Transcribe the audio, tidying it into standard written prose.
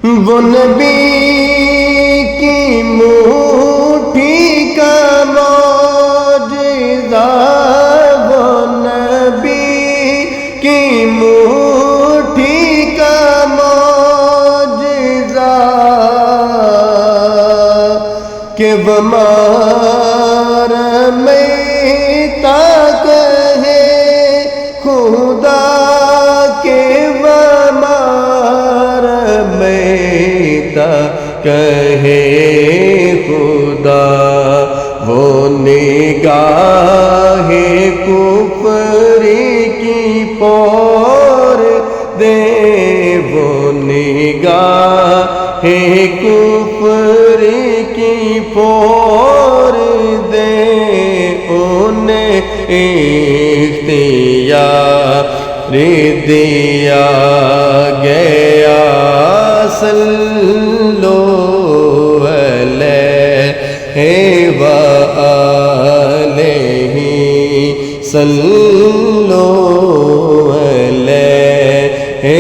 وہ نبی کی مٹھی کا معجزہ، وہ نبی کی مٹھی کا معجزہ، کہ وہ مار میتا کہے خدا کے، وہ مار میتا کہے خدا، وہ نگاہ کفر کی پور دے، وہ نگاہ کفر کی پور دے، انہیں اختیار دیا گیا، صلو علیہ وآلہ، صلو علیہ